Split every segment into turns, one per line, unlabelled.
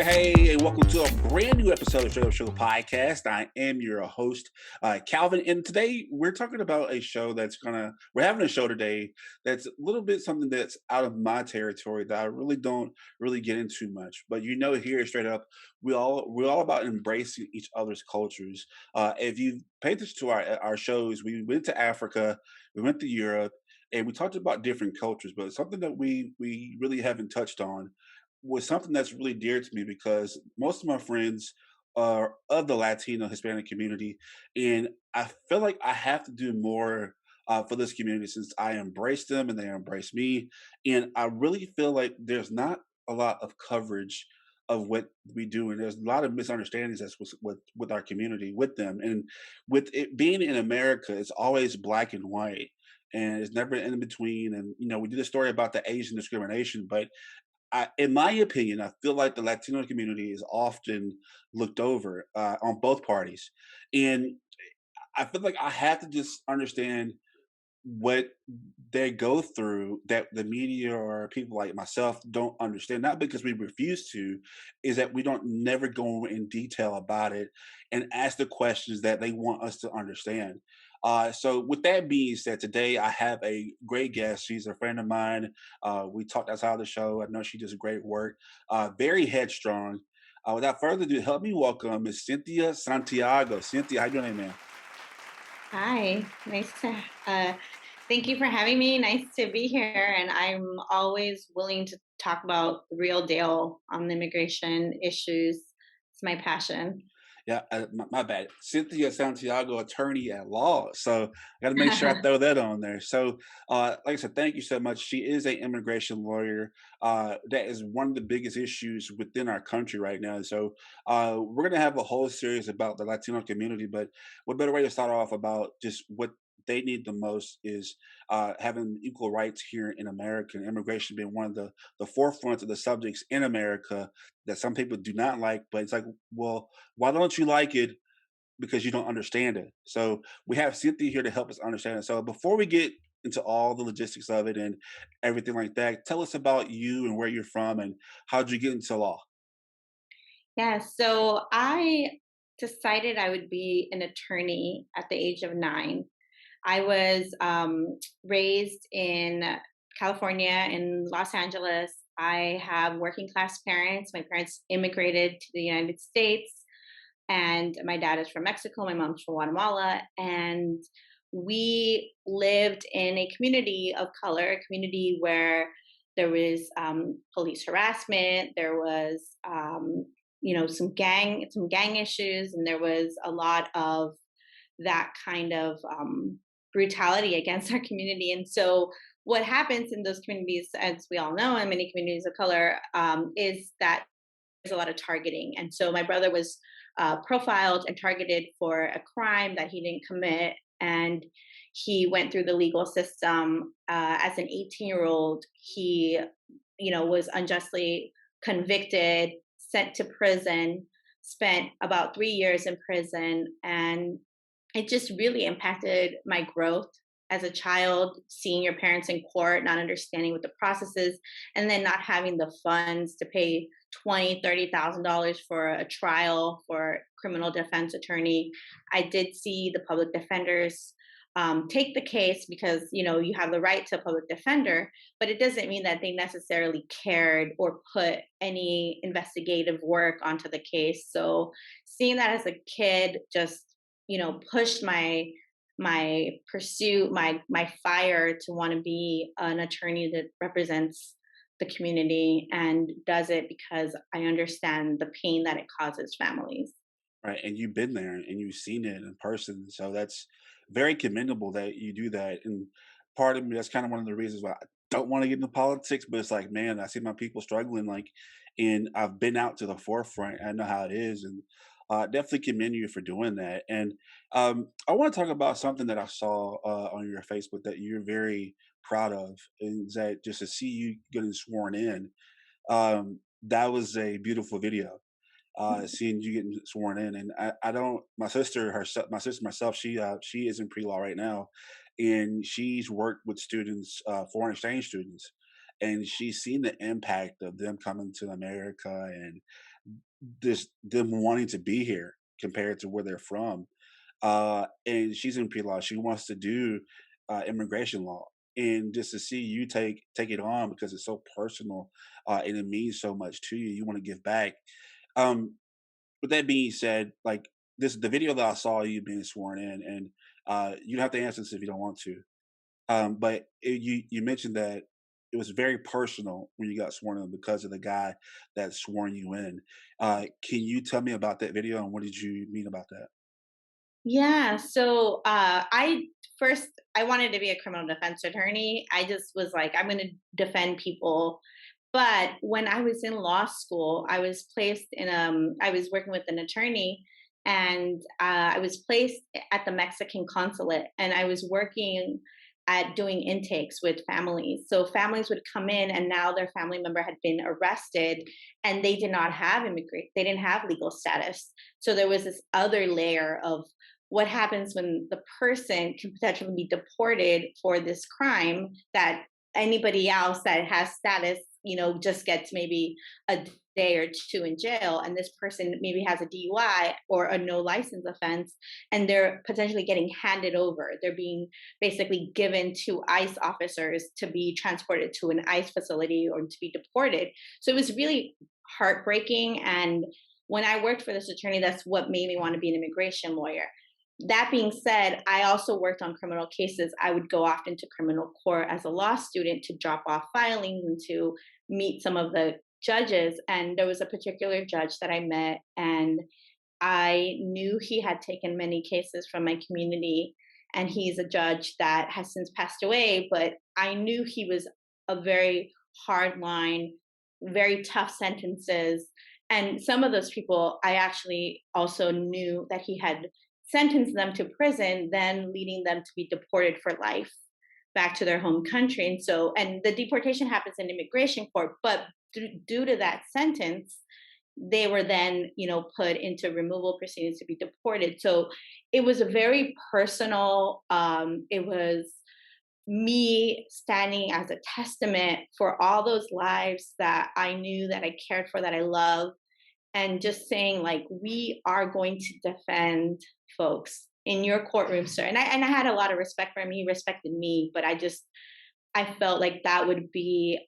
Hey, and welcome to a brand new episode of Straight Up Sugar Podcast. I am your host, Calvin, and today we're talking about we're having a show today that's a little bit something that's out of my territory that I really don't really get into much. But here at Straight Up, we're all about embracing each other's cultures. If you pay attention to our shows, we went to Africa, we went to Europe, and we talked about different cultures, but something that we really haven't touched on was something that's really dear to me because most of my friends are of the Latino Hispanic community, and I feel like I have to do more for this community since I embrace them and they embrace me, and I really feel like there's not a lot of coverage of what we do, and there's a lot of misunderstandings that's with our community with them, and with it being in America, it's always black and white. And it's never in between. And we did a story about the Asian discrimination, but in my opinion, I feel like the Latino community is often looked over on both parties, and I feel like I have to just understand what they go through that the media or people like myself don't understand. Not because we refuse to, is that we don't never go in detail about it and ask the questions that they want us to understand. So, with that being said, today I have a great guest. She's a friend of mine. We talked outside of the show. I know she does great work, very headstrong. Without further ado, help me welcome Miss Cynthia Santiago. Cynthia, how you doing, man?
Hi, nice to thank you for having me. Nice to be here. And I'm always willing to talk about the real deal on the immigration issues. It's my passion.
Yeah, my bad. Cynthia Santiago, attorney at law. So I got to make sure I throw that on there. So, like I said, thank you so much. She is an immigration lawyer. That is one of the biggest issues within our country right now. So, we're going to have a whole series about the Latino community. But what better way to start off about just what they need the most is having equal rights here in America, and immigration being one of the forefront of the subjects in America that some people do not like. But it's like, well, why don't you like it? Because you don't understand it. So we have Cynthia here to help us understand it. So before we get into all the logistics of it and everything like that, tell us about you and where you're from and how did you get into law?
Yeah, so I decided I would be an attorney at the age of 9. I was raised in California, in Los Angeles. I have working class parents. My parents immigrated to the United States, and my dad is from Mexico, my mom's from Guatemala, and we lived in a community of color, a community where there was police harassment, there was some gang issues, and there was a lot of that kind of brutality against our community. And so, what happens in those communities, as we all know, in many communities of color, is that there's a lot of targeting. And so, my brother was profiled and targeted for a crime that he didn't commit. And he went through the legal system as an 18-year-old. He, was unjustly convicted, sent to prison, spent about 3 years in prison, and it just really impacted my growth as a child, seeing your parents in court, not understanding what the process is, and then not having the funds to pay $20,000, $30,000 for a trial for criminal defense attorney. I did see the public defenders take the case because you have the right to a public defender, but it doesn't mean that they necessarily cared or put any investigative work onto the case. So seeing that as a kid just pushed my pursuit, my fire to want to be an attorney that represents the community and does it because I understand the pain that it causes families.
Right. And you've been there and you've seen it in person. So that's very commendable that you do that. And part of me, that's kind of one of the reasons why I don't want to get into politics, but it's like, man, I see my people struggling, like, and I've been out to the forefront. I know how it is. And definitely commend you for doing that. And I want to talk about something that I saw on your Facebook that you're very proud of, is that just to see you getting sworn in, that was a beautiful video, seeing you getting sworn in. And I don't, my sister myself, she is in pre law right now, and she's worked with students, foreign exchange students, and she's seen the impact of them coming to America and this them wanting to be here compared to where they're from. And she's in pre-law. She wants to do immigration law, and just to see you take it on because it's so personal and it means so much to you. You want to give back. Um, with that being said, like this, the video that I saw you being sworn in, and you don't have to answer this if you don't want to. But you mentioned that it was very personal when you got sworn in because of the guy that sworn you in. Can you tell me about that video and what did you mean about that?
Yeah. So I wanted to be a criminal defense attorney. I just was like, I'm going to defend people. But when I was in law school, I was placed in I was working with an attorney, and I was placed at the Mexican consulate, and I was working at doing intakes with families. So families would come in, and now their family member had been arrested, and they did not have immigrate. They didn't have legal status. So there was this other layer of what happens when the person can potentially be deported for this crime that anybody else that has status, just gets maybe a day or two in jail, and this person maybe has a DUI or a no license offense, and they're potentially getting handed over. They're being basically given to ICE officers to be transported to an ICE facility or to be deported. So it was really heartbreaking. And when I worked for this attorney, that's what made me want to be an immigration lawyer. That being said, I also worked on criminal cases. I would go often to criminal court as a law student to drop off filings and to meet some of the judges. And there was a particular judge that I met, and I knew he had taken many cases from my community. And he's a judge that has since passed away, but I knew he was a very hard line, very tough sentences. And some of those people, I actually also knew that he had sentenced them to prison, then leading them to be deported for life back to their home country. And so, and the deportation happens in immigration court, but due to that sentence, they were then, put into removal proceedings to be deported. So it was a very personal, it was me standing as a testament for all those lives that I knew, that I cared for, that I love, and just saying like, we are going to defend folks in your courtroom, sir. And I had a lot of respect for him. He respected me, but I felt like that would be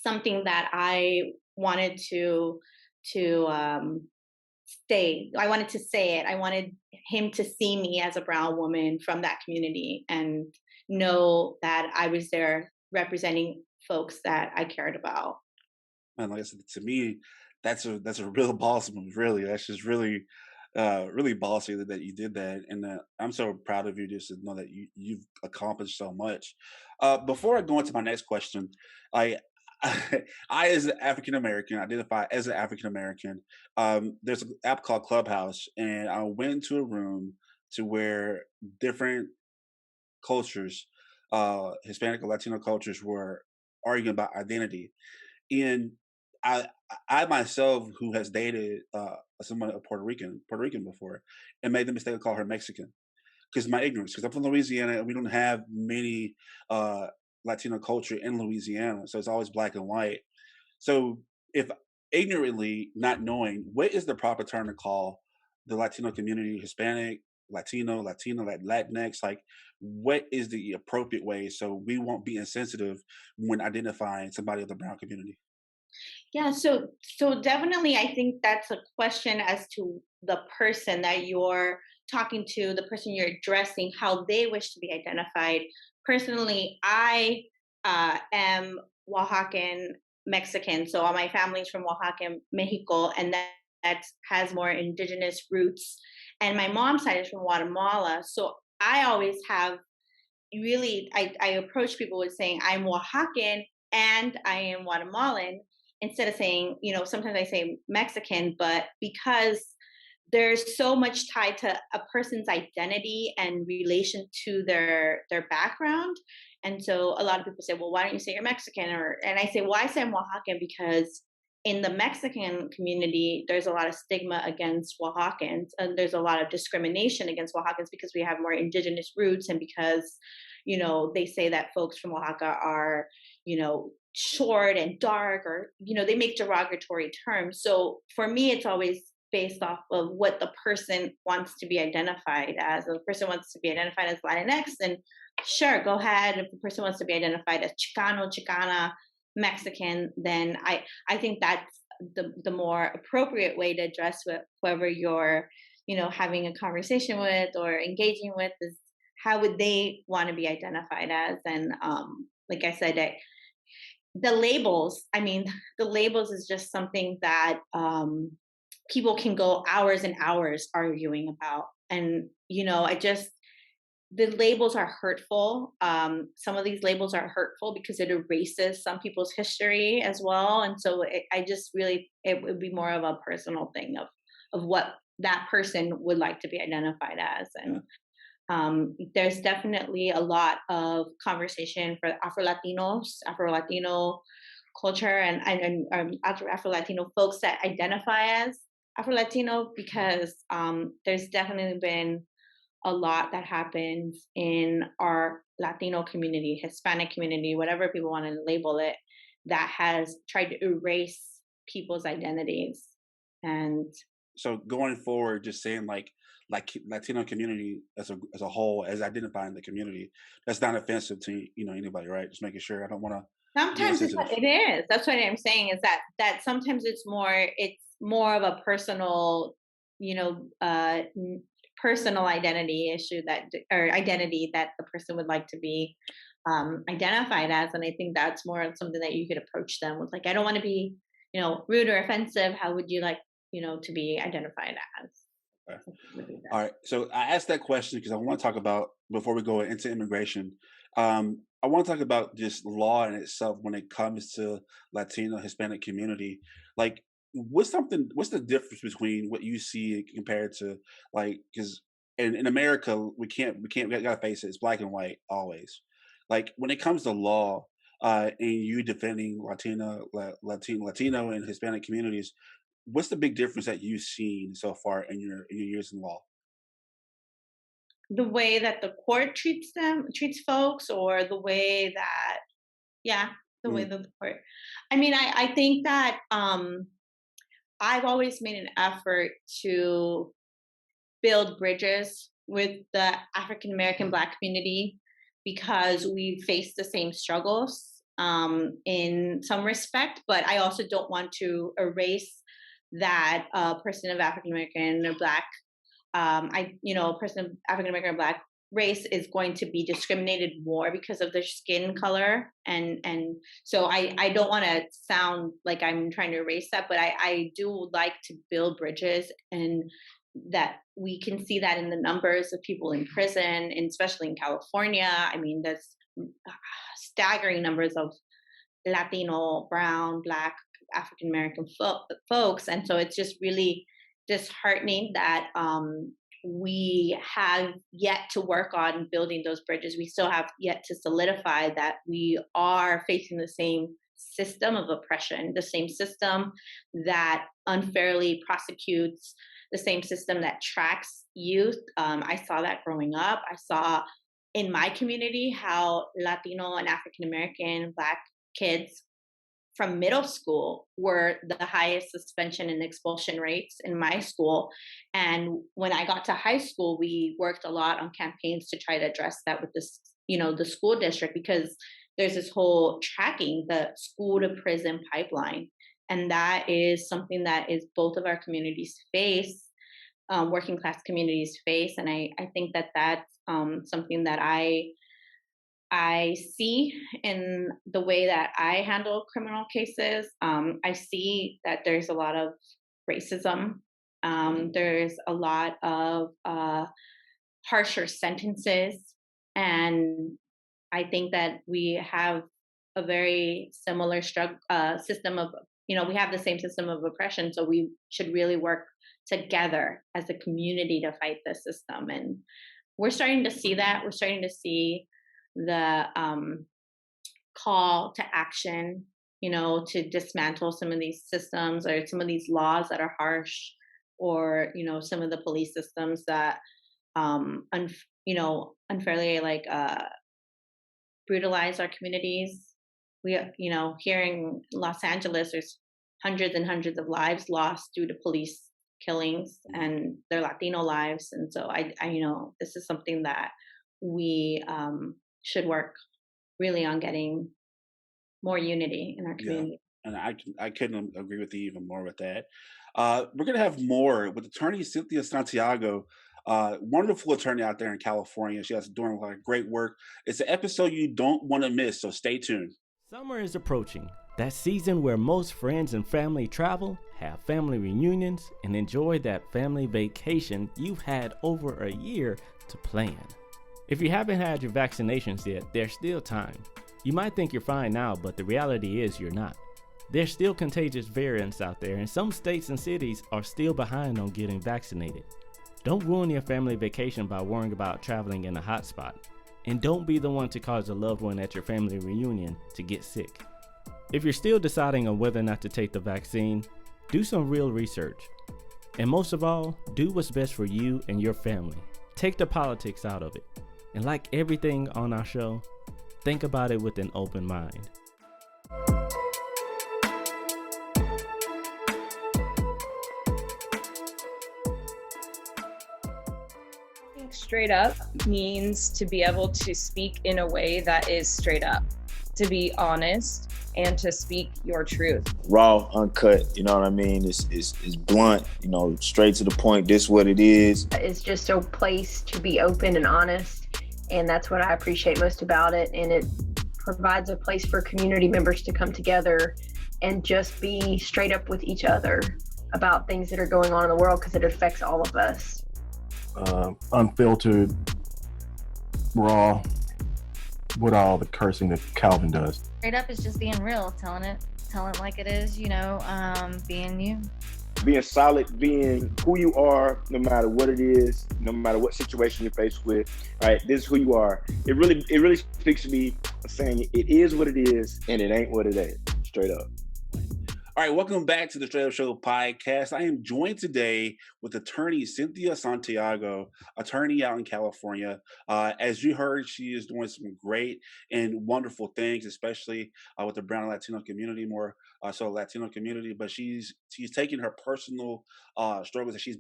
something that I wanted to stay. I wanted to say it. I wanted him to see me as a brown woman from that community and know that I was there representing folks that I cared about.
And like I said, to me, that's a real boss move. Really, that's just really, really bossy that you did that, and I'm so proud of you just to know that you've accomplished so much. Before I go into my next question, I. I, as an African American, identify as an African American. There's an app called Clubhouse, and I went into a room to where different cultures, Hispanic or Latino cultures, were arguing about identity. And I I myself, who has dated someone a Puerto Rican before, and made the mistake of calling her Mexican because my ignorance. Because I'm from Louisiana and we don't have many Latino culture in Louisiana, so it's always black and white. So if ignorantly not knowing what is the proper term to call the Latino community, Hispanic, Latino, like Latinx, like what is the appropriate way so we won't be insensitive when identifying somebody of the brown community?
Yeah, so definitely I think that's a question as to the person that you're talking to, the person you're addressing, how they wish to be identified. Personally, I am Oaxacan Mexican, so all my family's from Oaxaca, Mexico, and that has more indigenous roots. And my mom's side is from Guatemala, so I always have really I approach people with saying I'm Oaxacan and I am Guatemalan instead of saying, sometimes I say Mexican, but because there's so much tied to a person's identity and relation to their background. And so a lot of people say, well, why don't you say you're Mexican? And I say, well, I say I'm Oaxacan because in the Mexican community, there's a lot of stigma against Oaxacans, and there's a lot of discrimination against Oaxacans because we have more indigenous roots, and because, they say that folks from Oaxaca are, short and dark, or they make derogatory terms. So for me, it's always based off of what the person wants to be identified as. If the person wants to be identified as Latinx, then sure, go ahead. If the person wants to be identified as Chicano, Chicana, Mexican, then I think that's the more appropriate way to address with whoever you're having a conversation with or engaging with, is how would they want to be identified as. And like I said, the labels, I mean, the labels is just something that people can go hours and hours arguing about. And I just, the labels are hurtful. Some of these labels are hurtful because it erases some people's history as well. And so I just really, it would be more of a personal thing of what that person would like to be identified as. And there's definitely a lot of conversation for Afro Latino culture, and Afro Latino folks that identify as Afro Latino, because there's definitely been a lot that happens in our Latino community, Hispanic community, whatever people want to label it, that has tried to erase people's identities. And
so going forward, just saying like Latino community as a whole, as identifying the community, that's not offensive to anybody, right? Just making sure. I don't want to be
sometimes
insensitive.
it is. That's what I'm saying, is that sometimes it's more of a personal, you know, uh, n- personal identity issue, or identity that the person would like to be identified as. And I think that's more of something that you could approach them with, like, I don't want to be, rude or offensive. How would you like, to be identified as?
Okay.
Would be
All
best.
right. So I asked that question because I want to talk about, before we go into immigration, I want to talk about just law in itself when it comes to Latino Hispanic community. Like, what's the difference between what you see compared to, like, because in America we gotta face it, it's black and white always. Like when it comes to law, and you defending Latino and Hispanic communities, what's the big difference that you've seen so far in your years in law?
The way that the court treats folks, or the way that, yeah, the way
Mm,
that the court. I mean, I think that I've always made an effort to build bridges with the African American Black community, because we face the same struggles in some respect, but I also don't want to erase that a person of African American or Black, a person of African American or Black race is going to be discriminated more because of their skin color. And so I don't want to sound like I'm trying to erase that, but I do like to build bridges, and that we can see that in the numbers of people in prison, and especially in California. I mean, there's staggering numbers of Latino, brown, Black, African American folks. And so it's just really disheartening that we have yet to work on building those bridges. We still have yet to solidify that we are facing the same system of oppression, the same system that unfairly prosecutes, the same system that tracks youth. I saw that growing up. I saw in my community how Latino and African American Black kids from middle school were the highest suspension and expulsion rates in my school. And when I got to high school, we worked a lot on campaigns to try to address that with this, the school district, because there's this whole tracking the school to prison pipeline. And that is something that is both of our communities face, working class communities face. And I think that that's something that I see in the way that I handle criminal cases. I see that there's a lot of racism. There's a lot of harsher sentences. And I think that we have a very similar system of, we have the same system of oppression. So we should really work together as a community to fight this system. And we're starting to see that. We're starting to see the call to action, to dismantle some of these systems or some of these laws that are harsh, or some of the police systems that unfairly, like, brutalize our communities. here in Los Angeles, there's hundreds and hundreds of lives lost due to police killings, and their Latino lives. And so this is something that we should work really on getting more unity in our
Yeah,
community.
and I couldn't agree with you even more with that. We're gonna have more with attorney Cynthia Santiago, wonderful attorney out there in California. She has doing a lot of great work. It's an episode you don't want to miss, so stay tuned.
Summer is approaching, that season where most friends and family travel, have family reunions, and enjoy that family vacation you've had over a year to plan. If you haven't had your vaccinations yet, there's still time. You might think you're fine now, but the reality is you're not. There's still contagious variants out there, and some states and cities are still behind on getting vaccinated. Don't ruin your family vacation by worrying about traveling in a hotspot. And don't be the one to cause a loved one at your family reunion to get sick. If you're still deciding on whether or not to take the vaccine, do some real research. And most of all, do what's best for you and your family. Take the politics out of it. And like everything on our show, think about it with an open mind.
Straight up means to be able to speak in a way that is straight up, to be honest, and to speak your truth.
Raw, uncut, you know what I mean? It's blunt, straight to the point. This is what it is.
It's just a place to be open and honest, and that's what I appreciate most about it. And it provides a place for community members to come together and just be straight up with each other about things that are going on in the world, because it affects all of us.
Unfiltered, raw, with all the cursing that Calvin does.
Straight up is just being real, telling it like it is, being you.
Being solid, being who you are, no matter what it is, no matter what situation you're faced with, right? This is who you are. It really speaks to me, saying it is what it is and it ain't what it ain't, straight up.
All right, welcome back to the Straight Up Show podcast. I am joined today with attorney Cynthia Santiago, attorney out in California. As you heard, she is doing some great and wonderful things, especially with the Brown and Latino community, more so Latino community. But she's taking her personal struggles that she's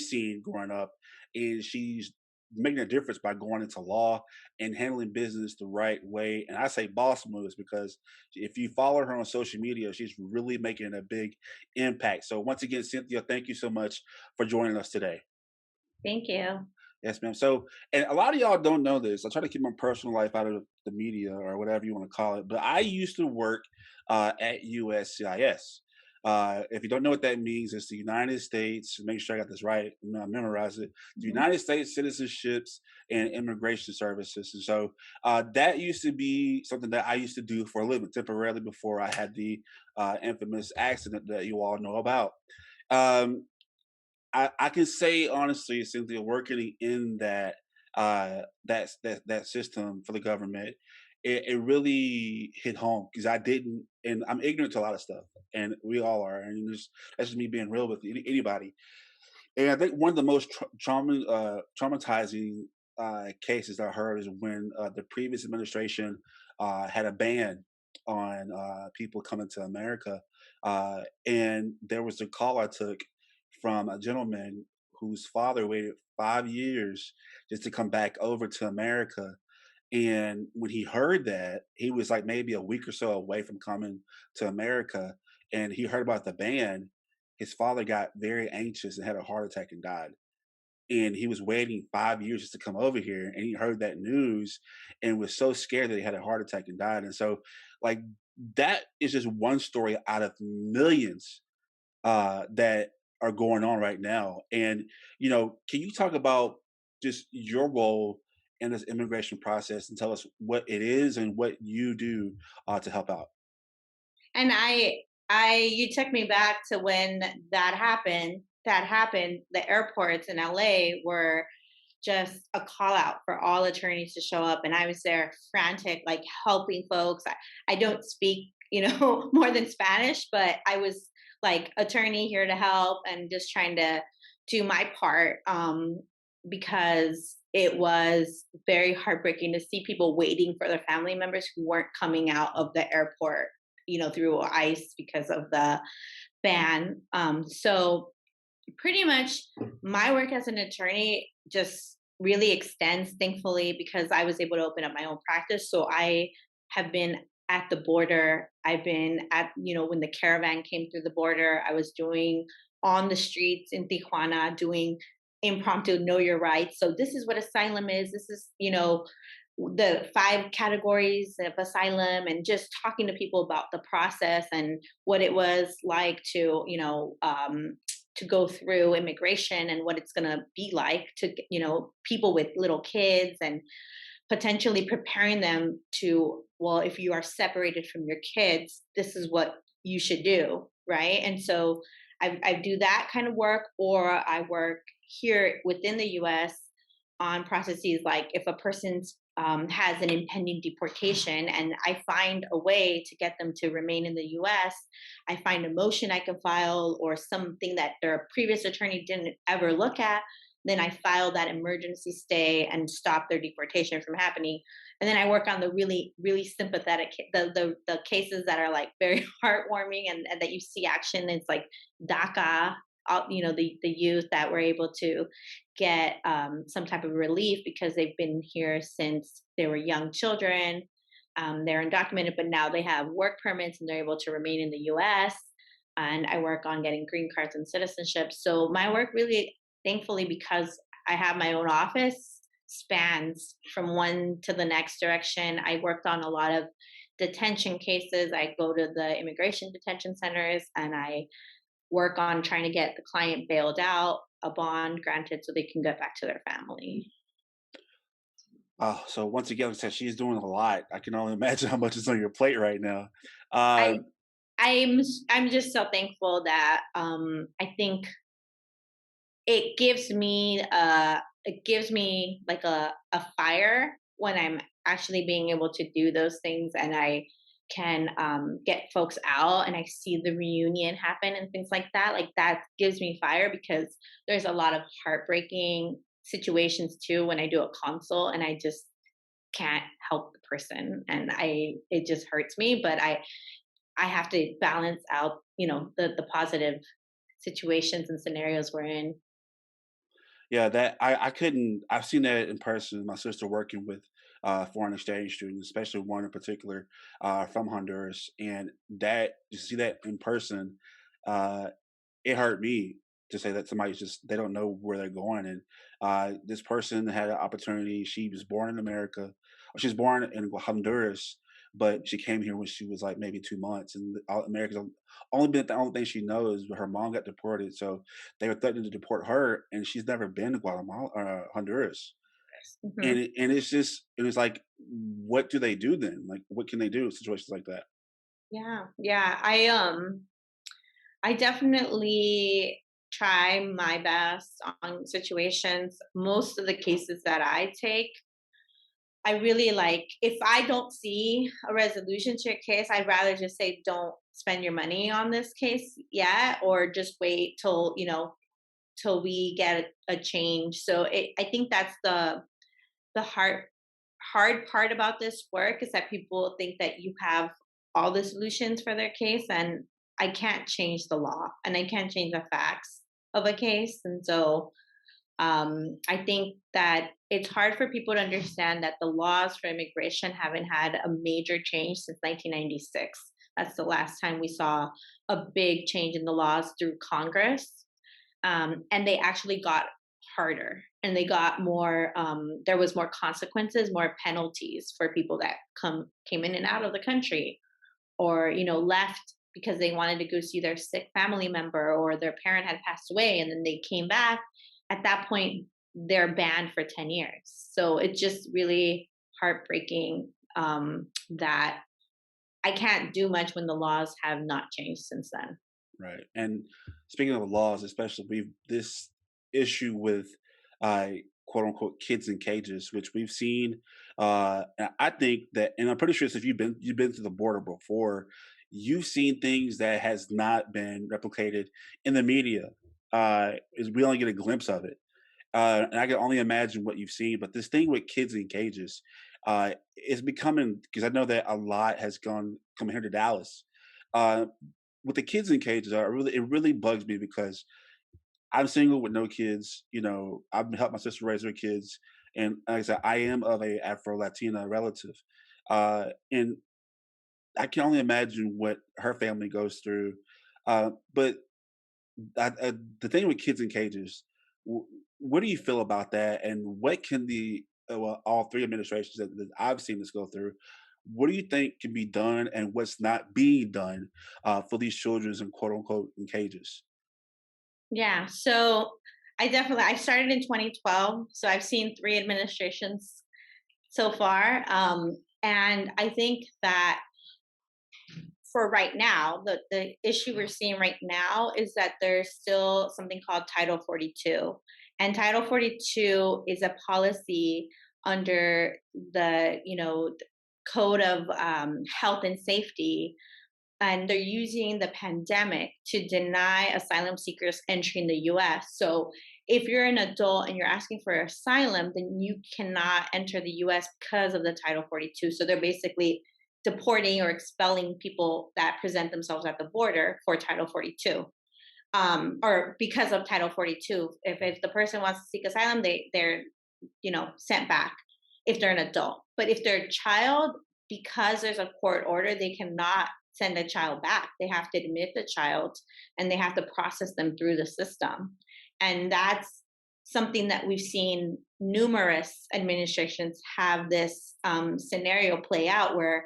seen growing up, and she's making a difference by going into law and handling business the right way. And I say boss moves because if you follow her on social media, she's really making a big impact. So once again, Cynthia, thank you so much for joining us today.
Thank you.
Yes, ma'am. So, and a lot of y'all don't know this. I try to keep my personal life out of the media or whatever you want to call it. But I used to work at USCIS. If you don't know what that means, it's the United States. Make sure I got this right. Memorize it. The United States Citizenships and Immigration Services. And so that used to be something that I used to do for a living temporarily before I had the infamous accident that you all know about. I can say honestly, Cynthia, working in that system for the government, it really hit home because and I'm ignorant to a lot of stuff, and we all are, and that's just me being real with anybody. And I think one of the most traumatizing cases I heard is when the previous administration had a ban on people coming to America, and there was a call I took from a gentleman whose father waited 5 years just to come back over to America. And when he heard that, he was like maybe a week or so away from coming to America. And he heard about the ban. His father got very anxious and had a heart attack and died. And he was waiting 5 years just to come over here. And he heard that news and was so scared that he had a heart attack and died. And so, like, that is just one story out of millions that are going on right now. And, can you talk about just your role in this immigration process and tell us what it is and what you do to help out?
And you took me back to when that happened. The airports in LA were just a call out for all attorneys to show up. And I was there frantic, like helping folks. I don't speak, more than Spanish, but I was like attorney here to help and just trying to do my part because it was very heartbreaking to see people waiting for their family members who weren't coming out of the airport, through ICE because of the ban. So pretty much my work as an attorney just really extends, thankfully, because I was able to open up my own practice. So I have been at the border. I've been at, when the caravan came through the border, I was doing on the streets in Tijuana, doing impromptu know your rights. So this is what asylum is. This is, the 5 categories of asylum, and just talking to people about the process and what it was like to, to go through immigration and what it's going to be like to, people with little kids, and potentially preparing them to, well, if you are separated from your kids, this is what you should do. Right. And so I do that kind of work, or I work here within the US on processes like if a person's has an impending deportation and I find a way to get them to remain in the US, I find a motion I can file or something that their previous attorney didn't ever look at, then I file that emergency stay and stop their deportation from happening. And then I work on the really, really sympathetic, the cases that are like very heartwarming and that you see action. It's like DACA, the youth that were able to get some type of relief because they've been here since they were young children. They're undocumented, but now they have work permits and they're able to remain in the US. And I work on getting green cards and citizenship. So my work really, thankfully, because I have my own office, spans from one to the next direction. I worked on a lot of detention cases. I go to the immigration detention centers and I work on trying to get the client bailed out, a bond granted so they can get back to their family.
Oh, so once again, like I said, she's doing a lot. I can only imagine how much is on your plate right now.
I
Um,
I'm just so thankful that I think it gives me like a fire when I'm actually being able to do those things, and I can get folks out and I see the reunion happen and things like that. Like that gives me fire because there's a lot of heartbreaking situations too when I do a counsel and I just can't help the person, and it just hurts me, but I have to balance out, the positive situations and scenarios we're in.
Yeah, that I couldn't. I've seen that in person. My sister working with foreign exchange students, especially one in particular from Honduras, and that you see that in person, uh, it hurt me to say that somebody's just they don't know where they're going. And this person had an opportunity. She was born in America, or she was born in Honduras, but she came here when she was like maybe 2 months, and America's only been the only thing she knows. But her mom got deported, so they were threatening to deport her, and she's never been to Guatemala, Honduras.
Mhm.
And it's just it was like, what do they do then? Like, what can they do in situations like that?
Yeah, yeah. I definitely try my best on situations. Most of the cases that I take, I really like, if I don't see a resolution to your case, I'd rather just say don't spend your money on this case yet, or just wait till, till we get a change. So I think that's the hard part about this work is that people think that you have all the solutions for their case, and I can't change the law and I can't change the facts of a case. And so I think that it's hard for people to understand that the laws for immigration haven't had a major change since 1996. That's the last time we saw a big change in the laws through Congress. And they actually got harder and they got more, there was more consequences, more penalties for people that came in and out of the country, or, left because they wanted to go see their sick family member or their parent had passed away and then they came back. At that point, they're banned for 10 years. So it's just really heartbreaking that I can't do much when the laws have not changed since then.
Right. And speaking of laws, especially we've this issue with uh quote unquote kids in cages, which we've seen. And I think that, and I'm pretty sure if you've been to the border before, you've seen things that has not been replicated in the media. Is we only get a glimpse of it. And I can only imagine what you've seen. But this thing with kids in cages is becoming, because I know that a lot has come here to Dallas. Uh, with the kids in cages, it really bugs me because I'm single with no kids. You know, I've helped my sister raise her kids, and like I said, I am of a Afro Latina relative, and I can only imagine what her family goes through. But the thing with kids in cages, w- what do you feel about that? And what can all three administrations that I've seen this go through? What do you think can be done, and what's not being done for these children in quote unquote in cages?
Yeah. So I started in 2012. So I've seen three administrations so far. And I think that for right now, the issue we're seeing right now is that there's still something called Title 42. And Title 42 is a policy under the, Code of Health and Safety, and they're using the pandemic to deny asylum seekers entry in the US. So if you're an adult and you're asking for asylum, then you cannot enter the US because of the Title 42. So they're basically deporting or expelling people that present themselves at the border for Title 42. Or because of Title 42. If the person wants to seek asylum, they're sent back if they're an adult. But if they're a child, because there's a court order, they cannot send a child back. They have to admit the child and they have to process them through the system. And that's something that we've seen numerous administrations have this scenario play out where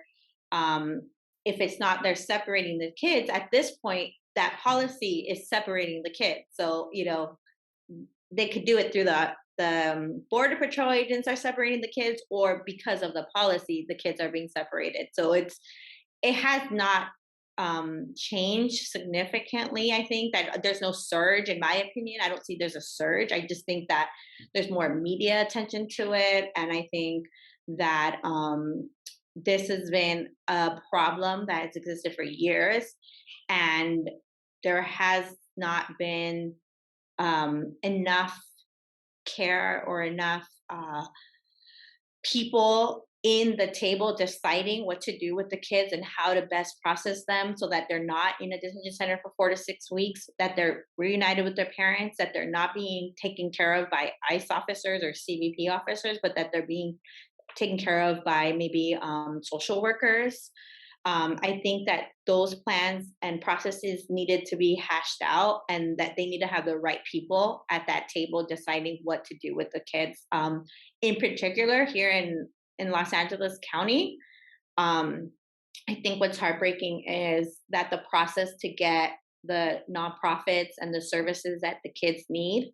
if it's not, they're separating the kids at this point, that policy is separating the kids. So, they could do it through the border patrol agents are separating the kids, or because of the policy, the kids are being separated. So it has not changed significantly. I think that there's no surge, in my opinion. I don't see there's a surge. I just think that there's more media attention to it. And I think that this has been a problem that has existed for years. And there has not been enough care or enough people in the table deciding what to do with the kids and how to best process them so that they're not in a detention center for 4 to 6 weeks, that they're reunited with their parents, that they're not being taken care of by ICE officers or CBP officers, but that they're being taken care of by maybe social workers. I think that those plans and processes needed to be hashed out, and that they need to have the right people at that table deciding what to do with the kids. In particular, here in Los Angeles County, I think what's heartbreaking is that the process to get the nonprofits and the services that the kids need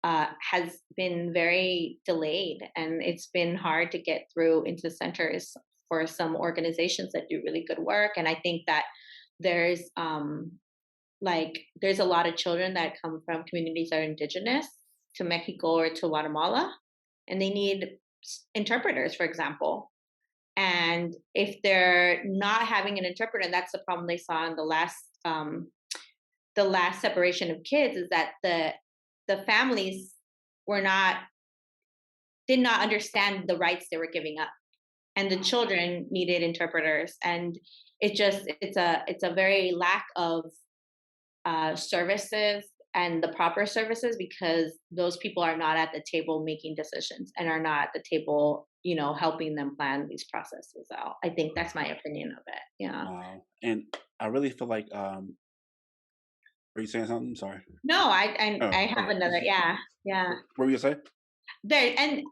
has been very delayed, and it's been hard to get through into centers for some organizations that do really good work. And I think that there's there's a lot of children that come from communities that are indigenous to Mexico or to Guatemala, and they need interpreters, for example. And if they're not having an interpreter, and that's the problem they saw in the last separation of kids, is that the families did not understand the rights they were giving up, and the children needed interpreters. And it's a very lack of services and the proper services, because those people are not at the table making decisions and are not at the table, helping them plan these processes out. I think that's my opinion of it. Yeah.
Wow. And I really feel like, are you saying something? Sorry.
No,
Oh,
I have
okay.
another. Yeah. Yeah.
What were you gonna say?
There, and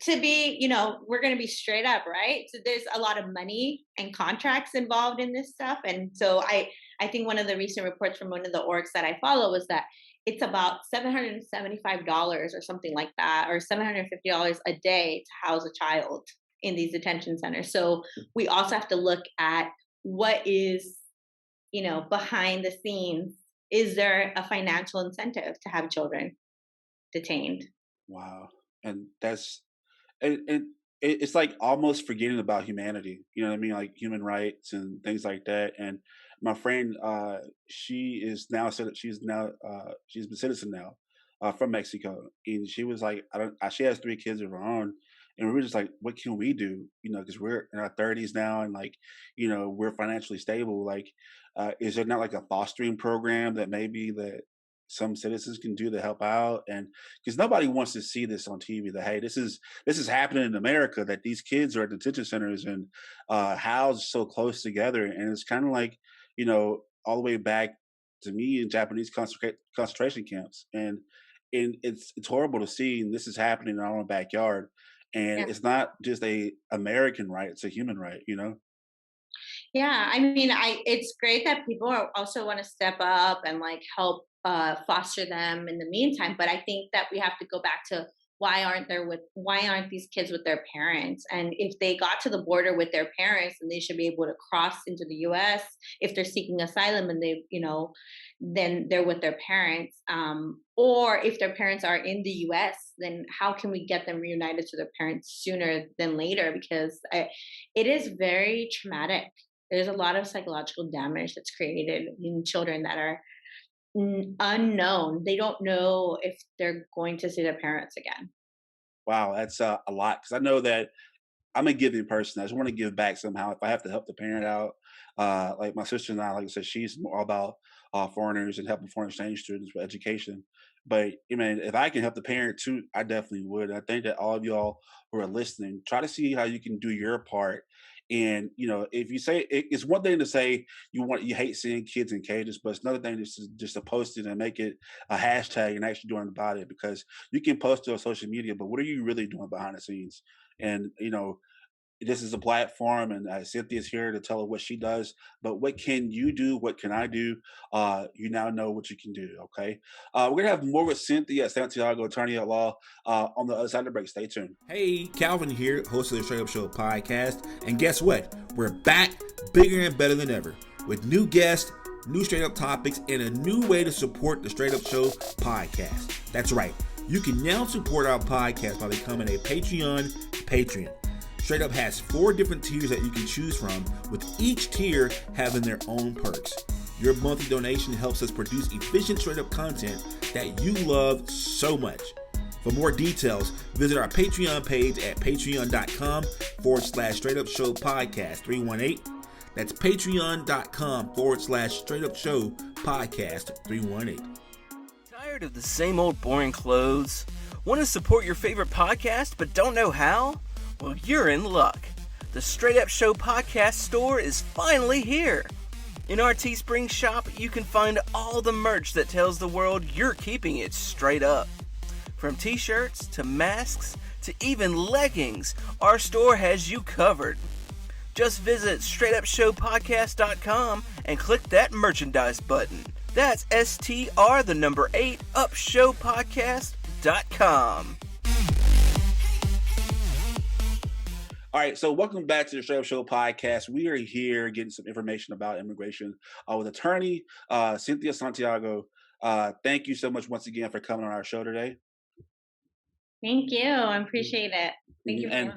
to be, we're going to be straight up, right? So there's a lot of money and contracts involved in this stuff. And so I think one of the recent reports from one of the orgs that I follow was that it's about $775 or something like that, or $750 a day to house a child in these detention centers. So we also have to look at what is, behind the scenes. Is there a financial incentive to have children detained?
Wow. And it's like almost forgetting about humanity. You know what I mean? Like human rights and things like that. And my friend, she's been citizen now. from Mexico, and she was like, I don't. She has 3 kids of her own, and we were just like, what can we do? Because we're in our 30s now, and like, we're financially stable. Like, is there not like a fostering program that maybe that some citizens can do to help out? And because nobody wants to see this on TV, that hey, this is happening in America, that these kids are at detention centers and housed so close together, and it's kind of like, all the way back to me in Japanese concentration camps, and it's horrible to see, and this is happening in our own backyard, and
Yeah.
it's not just a American right; it's a human right.
Yeah, I mean, it's great that people also want to step up and like help foster them in the meantime. But I think that we have to go back to why aren't these kids with their parents? And if they got to the border with their parents, then they should be able to cross into the U.S. if they're seeking asylum, and then they're with their parents. Or if their parents are in the U.S., then how can we get them reunited to their parents sooner than later? Because it is very traumatic. There's a lot of psychological damage that's created in children that are unknown. They don't know if they're going to see their parents again.
Wow, that's a lot, because I know that I'm a giving person. I just want to give back somehow. If I have to help the parent out, like my sister and I, like I said, she's all about foreigners and helping foreign exchange students with education. But I mean, if I can help the parent too, I definitely would. I think that all of y'all who are listening, try to see how you can do your part. And if you say it's one thing to say you hate seeing kids in cages, but it's another thing just to post it and make it a hashtag and actually doing about it, because you can post it on social media, but what are you really doing behind the scenes? And this is a platform, and Cynthia's here to tell her what she does. But what can you do? What can I do? You now know what you can do. Okay, we're gonna have more with Cynthia Santiago, attorney at law, on the other side of the break. Stay tuned. Hey, Calvin here, host of the Straight Up Show podcast, and guess what? We're back, bigger and better than ever, with new guests, new straight up topics, and a new way to support the Straight Up Show podcast. That's right. You can now support our podcast by becoming a Patreon patron. Straight Up has 4 different tiers that you can choose from, with each tier having their own perks. Your monthly donation helps us produce efficient Straight Up content that you love so much. For more details, visit our Patreon page at patreon.com/Straight Up Show Podcast 318. That's patreon.com/Straight Up Show Podcast 318.
Tired of the same old boring clothes? Want to support your favorite podcast but don't know how? Well, you're in luck. The Straight Up Show podcast store is finally here. In our Teespring shop, you can find all the merch that tells the world you're keeping it straight up. From t-shirts to masks to even leggings, our store has you covered. Just visit straightupshowpodcast.com and click that merchandise button. That's STR8 upshowpodcast.com.
All right, so welcome back to the Straight Up Show podcast. We are here getting some information about immigration with attorney Cynthia Santiago. Thank you so much once again for coming on our show today.
Thank you. I appreciate it. Thank you.
And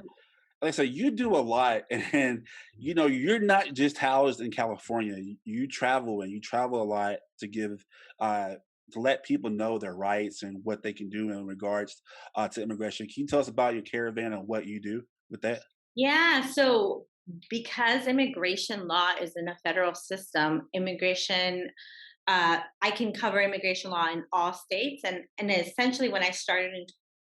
like I said, you do a lot, and you're not just housed in California. You travel, and you travel a lot to give to let people know their rights and what they can do in regards to immigration. Can you tell us about your caravan and what you do with that?
Yeah, so because immigration law is in a federal system, I can cover immigration law in all states. And essentially, when I started in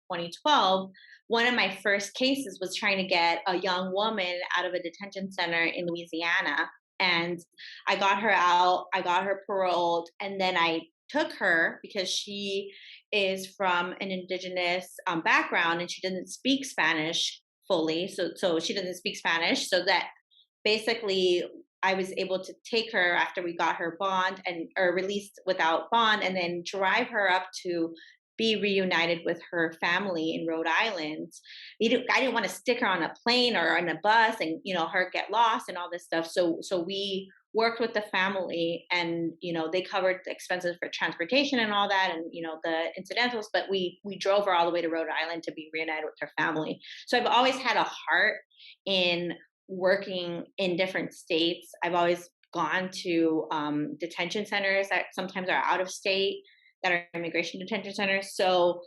2012, one of my first cases was trying to get a young woman out of a detention center in Louisiana. And I got her out, I got her paroled, and then I took her because she is from an indigenous background and she doesn't speak Spanish fully. So she doesn't speak Spanish. So that basically I was able to take her after we got her bond or released without bond, and then drive her up to be reunited with her family in Rhode Island. I didn't want to stick her on a plane or on a bus and, her get lost and all this stuff. So we worked with the family, and, they covered the expenses for transportation and all that, and, the incidentals, but we drove her all the way to Rhode Island to be reunited with her family. So I've always had a heart in working in different states. I've always gone to detention centers that sometimes are out of state that are immigration detention centers. So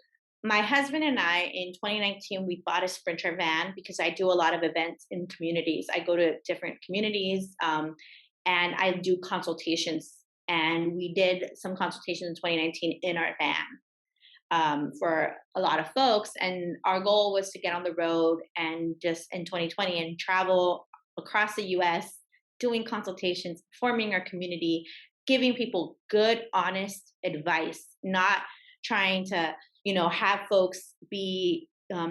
my husband and I, in 2019, we bought a Sprinter van because I do a lot of events in communities. I go to different communities and I do consultations. And we did some consultations in 2019 in our van for a lot of folks. And our goal was to get on the road and just in 2020 and travel across the US, doing consultations, forming our community, giving people good, honest advice, not trying to, have folks be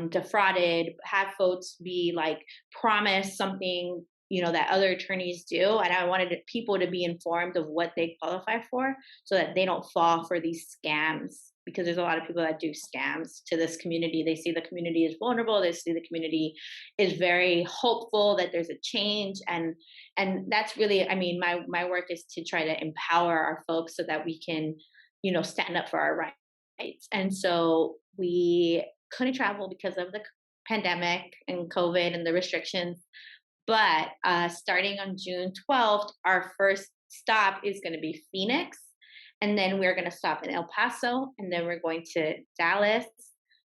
defrauded, have folks be like promised something, that other attorneys do. And I wanted people to be informed of what they qualify for so that they don't fall for these scams, because there's a lot of people that do scams to this community. They see the community is vulnerable. They see the community is very hopeful that there's a change. And that's really, my work is to try to empower our folks so that we can, stand up for our rights. And so we couldn't travel because of the pandemic and COVID and the restrictions. But starting on June 12th, our first stop is going to be Phoenix. And then we're going to stop in El Paso. And then we're going to Dallas,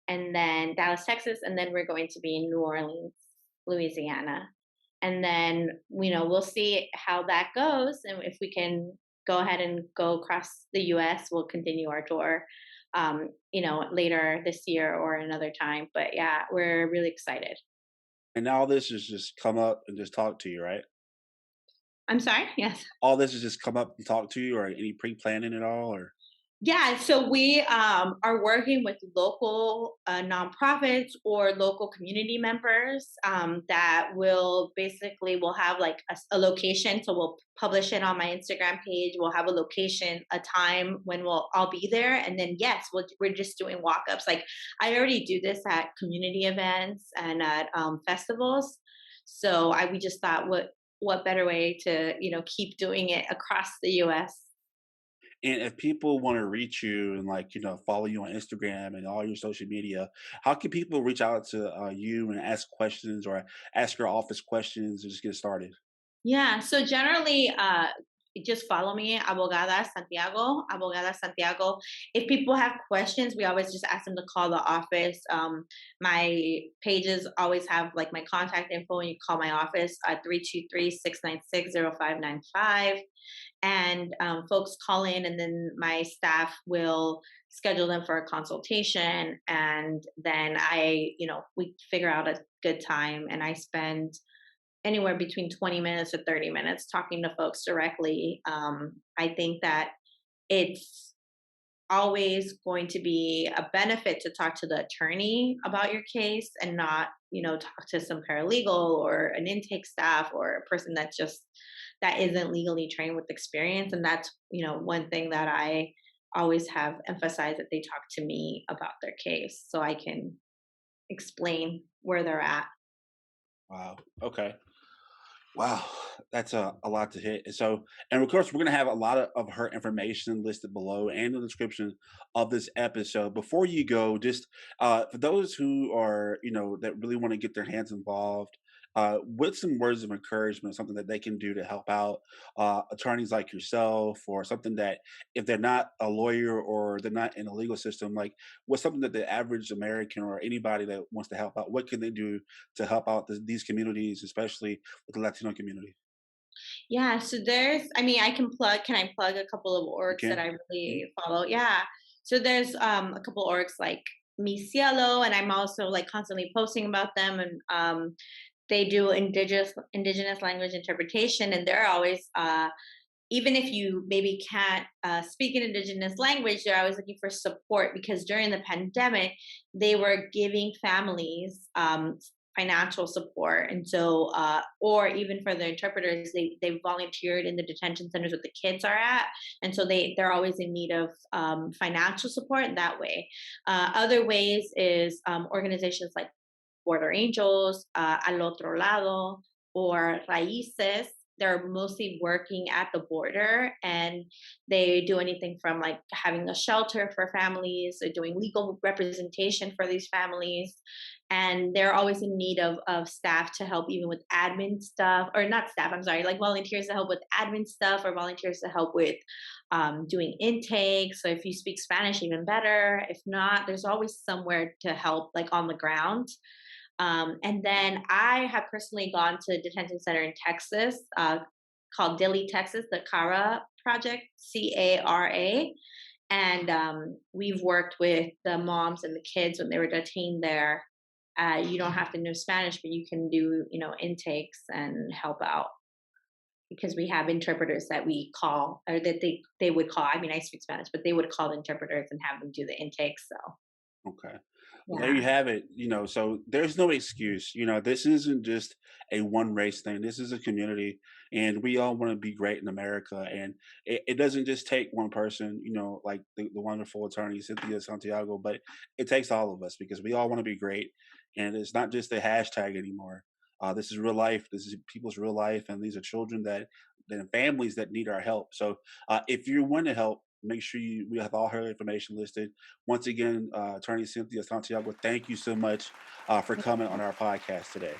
and then Dallas, Texas. And then we're going to be in New Orleans, Louisiana. And then, we'll see how that goes. And if we can go ahead and go across the US, we'll continue our tour, later this year or another time. But yeah, we're really excited.
And all this is just come up and just talk to you, right?
I'm sorry? Yes.
All this is just come up and talk to you, or any pre-planning at all, or?
Yeah, so we are working with local nonprofits or local community members that we'll have like a location. So we'll publish it on my Instagram page. We'll have a location, a time when we'll all be there. And then, yes, we're just doing walk-ups. Like I already do this at community events and at festivals. So we just thought, what better way to, keep doing it across the U.S.
And if people want to reach you and follow you on Instagram and all your social media, how can people reach out to you and ask questions or ask your office questions and just get started?
Yeah, so generally, just follow me, abogada Santiago. If people have questions, we always just ask them to call the office. My pages always have like my contact info, and you call my office at 323-696-0595. And folks call in, and then my staff will schedule them for a consultation. And then we figure out a good time, and I spend anywhere between 20 minutes to 30 minutes talking to folks directly. I think that it's always going to be a benefit to talk to the attorney about your case and not, talk to some paralegal or an intake staff or a person that isn't legally trained with experience. And that's, one thing that I always have emphasized, that they talk to me about their case so I can explain where they're at.
Wow. Okay. Wow, that's a lot to hit. And of course, we're going to have a lot of her information listed below and in the description of this episode. Before you go, just for those who are, that really want to get their hands involved, what's some words of encouragement, something that they can do to help out attorneys like yourself, or something that if they're not a lawyer or they're not in the legal system, like what's something that the average American or anybody that wants to help out, what can they do to help out these communities, especially with the Latino community?
Yeah, so can I plug a couple of orgs that I really follow? Yeah. So there's a couple orgs like Mi Cielo, and I'm also like constantly posting about them, and they do indigenous language interpretation, and they're always, even if you maybe can't speak an indigenous language, they're always looking for support, because during the pandemic, they were giving families financial support. And so, or even for the interpreters, they volunteered in the detention centers where the kids are at. And so they're always in need of financial support in that way. Other ways is organizations like Border Angels, Al Otro Lado, or Raíces. they're mostly working at the border, and they do anything from like having a shelter for families or doing legal representation for these families. And they're always in need of staff to help even with admin stuff, or not staff, I'm sorry, like volunteers to help with admin stuff, or volunteers to help with doing intake. So if you speak Spanish, even better. If not, there's always somewhere to help, like on the ground. And then I have personally gone to a detention center in Texas called Dilley, Texas, the CARA project, CARA. And we've worked with the moms and the kids when they were detained there. You don't have to know Spanish, but you can do, intakes and help out, because we have interpreters that we call, or that they would call. I mean, I speak Spanish, but they would call the interpreters and have them do the intakes. So,
Okay. Well, there you have it. So there's no excuse. This isn't just a one race thing. This is a community, and we all want to be great in America. And it doesn't just take one person, like the wonderful attorney Cynthia Santiago, but it takes all of us, because we all want to be great. And it's not just a hashtag anymore. This is real life. This is people's real life, and these are children that families that need our help. So if you want to help, make sure we have all her information listed. Once again, Attorney Cynthia Santiago, thank you so much for coming on our podcast today.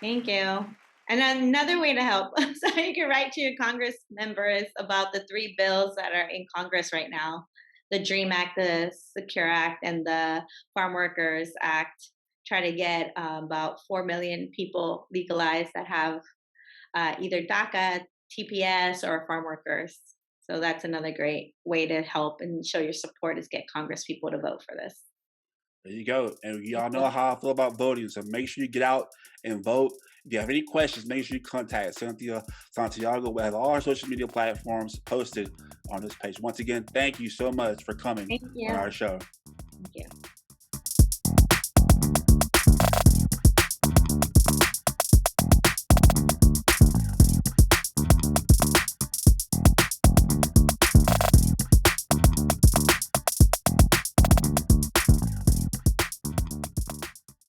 Thank you. And another way to help, so you can write to your Congress members about the 3 bills that are in Congress right now: the DREAM Act, the Secure Act, and the Farm Workers Act. Try to get about 4 million people legalized that have either DACA, TPS, or farm workers. So that's another great way to help and show your support, is get Congress people to vote for this.
There you go. And y'all know how I feel about voting. So make sure you get out and vote. If you have any questions, make sure you contact Cynthia Santiago. We have all our social media platforms posted on this page. Once again, thank you so much for coming on our show.